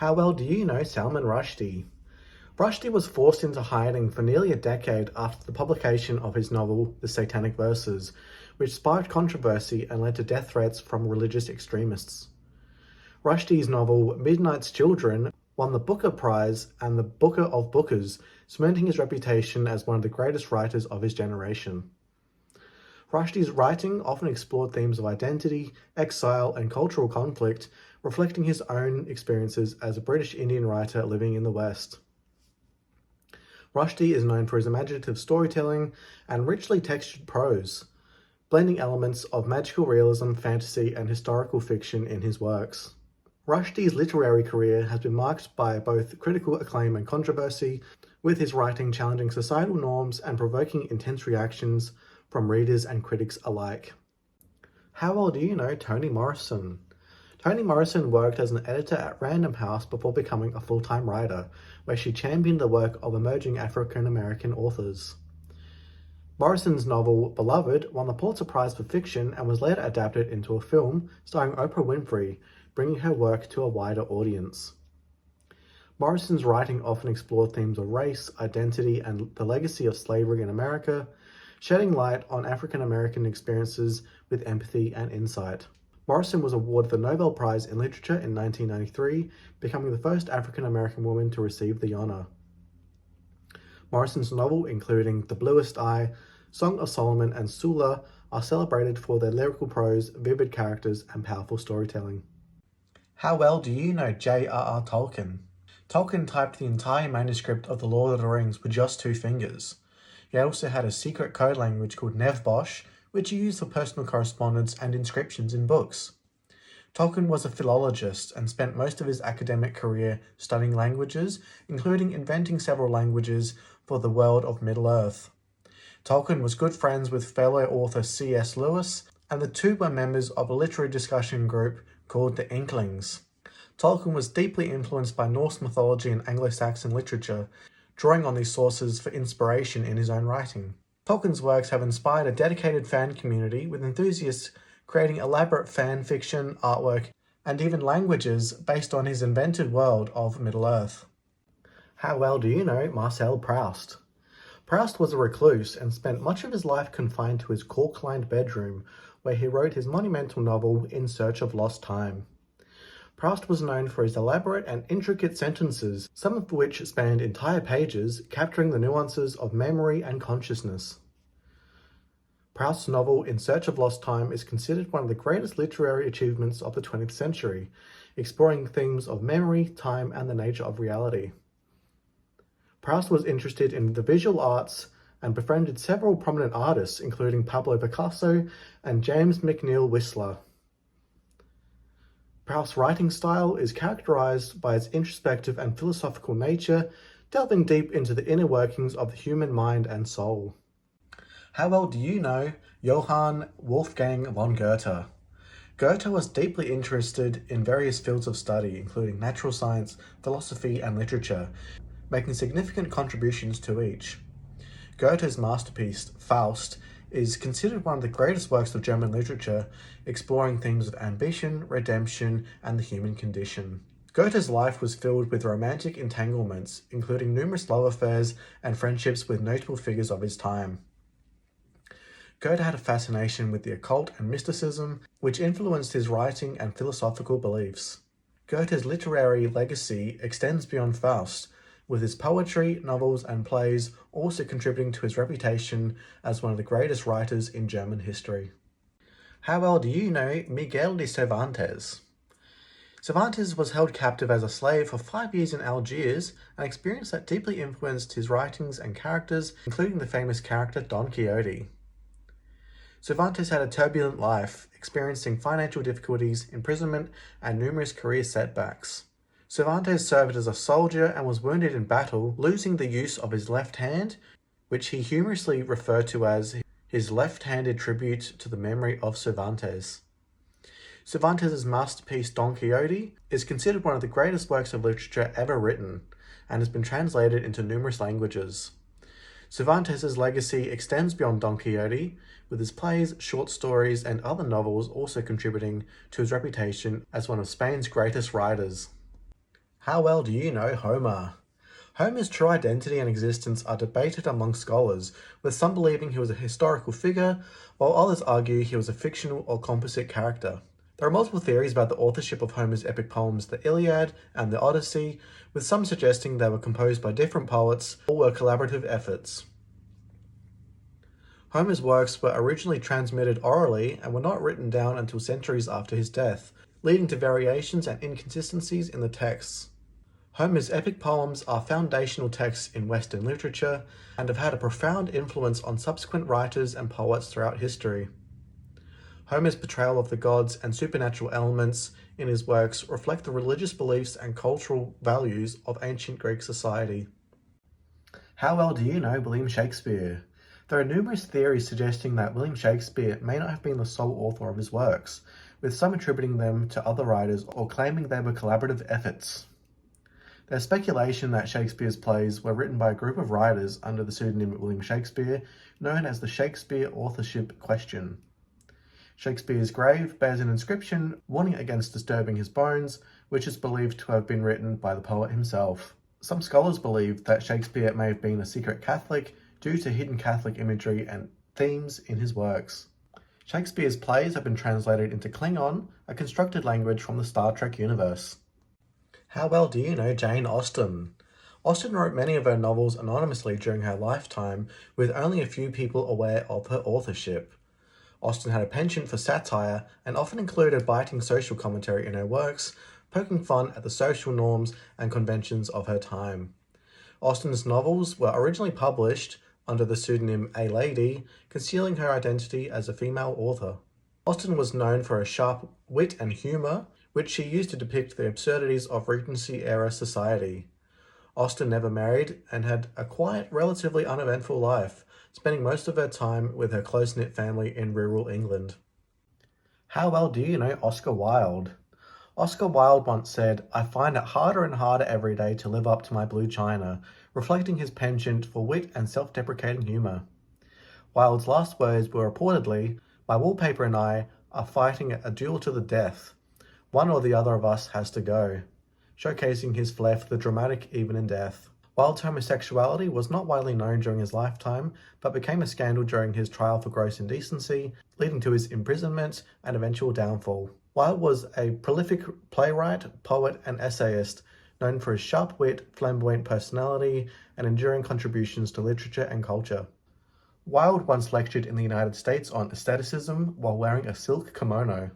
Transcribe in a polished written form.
How well do you know Salman Rushdie? Rushdie was forced into hiding for nearly a decade after the publication of his novel, The Satanic Verses, which sparked controversy and led to death threats from religious extremists. Rushdie's novel, Midnight's Children, won the Booker Prize and the Booker of Bookers, cementing his reputation as one of the greatest writers of his generation. Rushdie's writing often explored themes of identity, exile, and cultural conflict, reflecting his own experiences as a British Indian writer living in the West. Rushdie is known for his imaginative storytelling and richly textured prose, blending elements of magical realism, fantasy, and historical fiction in his works. Rushdie's literary career has been marked by both critical acclaim and controversy, with his writing challenging societal norms and provoking intense reactions from readers and critics alike. How well do you know Toni Morrison? Toni Morrison worked as an editor at Random House before becoming a full-time writer, where she championed the work of emerging African-American authors. Morrison's novel, Beloved, won the Pulitzer Prize for Fiction and was later adapted into a film starring Oprah Winfrey, bringing her work to a wider audience. Morrison's writing often explored themes of race, identity, and the legacy of slavery in America, shedding light on African-American experiences with empathy and insight. Morrison was awarded the Nobel Prize in Literature in 1993, becoming the first African-American woman to receive the honor. Morrison's novels, including The Bluest Eye, Song of Solomon, and Sula, are celebrated for their lyrical prose, vivid characters, and powerful storytelling. How well do you know J.R.R. Tolkien? Tolkien typed the entire manuscript of The Lord of the Rings with just 2 fingers. He also had a secret code language called Nevbosh, which he used for personal correspondence and inscriptions in books. Tolkien was a philologist and spent most of his academic career studying languages, including inventing several languages for the world of Middle-earth. Tolkien was good friends with fellow author C.S. Lewis, and the two were members of a literary discussion group called the Inklings. Tolkien was deeply influenced by Norse mythology and Anglo-Saxon literature, drawing on these sources for inspiration in his own writing. Tolkien's works have inspired a dedicated fan community, with enthusiasts creating elaborate fan fiction, artwork, and even languages based on his invented world of Middle-earth. How well do you know Marcel Proust? Proust was a recluse and spent much of his life confined to his cork-lined bedroom, where he wrote his monumental novel In Search of Lost Time. Proust was known for his elaborate and intricate sentences, some of which spanned entire pages, capturing the nuances of memory and consciousness. Proust's novel In Search of Lost Time is considered one of the greatest literary achievements of the 20th century, exploring themes of memory, time, and the nature of reality. Proust was interested in the visual arts and befriended several prominent artists, including Pablo Picasso and James McNeill Whistler. Proust's writing style is characterized by its introspective and philosophical nature, delving deep into the inner workings of the human mind and soul. How well do you know Johann Wolfgang von Goethe? Goethe was deeply interested in various fields of study, including natural science, philosophy, and literature, making significant contributions to each. Goethe's masterpiece, Faust, is considered one of the greatest works of German literature, exploring themes of ambition, redemption, and the human condition. Goethe's life was filled with romantic entanglements, including numerous love affairs and friendships with notable figures of his time. Goethe had a fascination with the occult and mysticism, which influenced his writing and philosophical beliefs. Goethe's literary legacy extends beyond Faust, with his poetry, novels, and plays also contributing to his reputation as one of the greatest writers in German history. How well do you know Miguel de Cervantes? Cervantes was held captive as a slave for 5 years in Algiers, an experience that deeply influenced his writings and characters, including the famous character Don Quixote. Cervantes had a turbulent life, experiencing financial difficulties, imprisonment, and numerous career setbacks. Cervantes served as a soldier and was wounded in battle, losing the use of his left hand, which he humorously referred to as his left-handed tribute to the memory of Cervantes. Cervantes' masterpiece Don Quixote is considered one of the greatest works of literature ever written, and has been translated into numerous languages. Cervantes' legacy extends beyond Don Quixote, with his plays, short stories, and other novels also contributing to his reputation as one of Spain's greatest writers. How well do you know Homer? Homer's true identity and existence are debated among scholars, with some believing he was a historical figure, while others argue he was a fictional or composite character. There are multiple theories about the authorship of Homer's epic poems The Iliad and The Odyssey, with some suggesting they were composed by different poets or were collaborative efforts. Homer's works were originally transmitted orally and were not written down until centuries after his death, leading to variations and inconsistencies in the texts. Homer's epic poems are foundational texts in Western literature and have had a profound influence on subsequent writers and poets throughout history. Homer's portrayal of the gods and supernatural elements in his works reflect the religious beliefs and cultural values of ancient Greek society. How well do you know William Shakespeare? There are numerous theories suggesting that William Shakespeare may not have been the sole author of his works, with some attributing them to other writers or claiming they were collaborative efforts. There's speculation that Shakespeare's plays were written by a group of writers under the pseudonym William Shakespeare, known as the Shakespeare authorship question. Shakespeare's grave bears an inscription warning against disturbing his bones, which is believed to have been written by the poet himself. Some scholars believe that Shakespeare may have been a secret Catholic due to hidden Catholic imagery and themes in his works. Shakespeare's plays have been translated into Klingon, a constructed language from the Star Trek universe. How well do you know Jane Austen? Austen wrote many of her novels anonymously during her lifetime, with only a few people aware of her authorship. Austen had a penchant for satire and often included biting social commentary in her works, poking fun at the social norms and conventions of her time. Austen's novels were originally published under the pseudonym A Lady, concealing her identity as a female author. Austen was known for her sharp wit and humour, which she used to depict the absurdities of Regency-era society. Austen never married and had a quiet, relatively uneventful life, spending most of her time with her close-knit family in rural England. How well do you know Oscar Wilde? Oscar Wilde once said, "I find it harder and harder every day to live up to my blue china," reflecting his penchant for wit and self-deprecating humour. Wilde's last words were reportedly, "My wallpaper and I are fighting a duel to the death. One or the other of us has to go," showcasing his flair for the dramatic even in death. Wilde's homosexuality was not widely known during his lifetime, but became a scandal during his trial for gross indecency, leading to his imprisonment and eventual downfall. Wilde was a prolific playwright, poet, and essayist, known for his sharp wit, flamboyant personality, and enduring contributions to literature and culture. Wilde once lectured in the United States on aestheticism while wearing a silk kimono.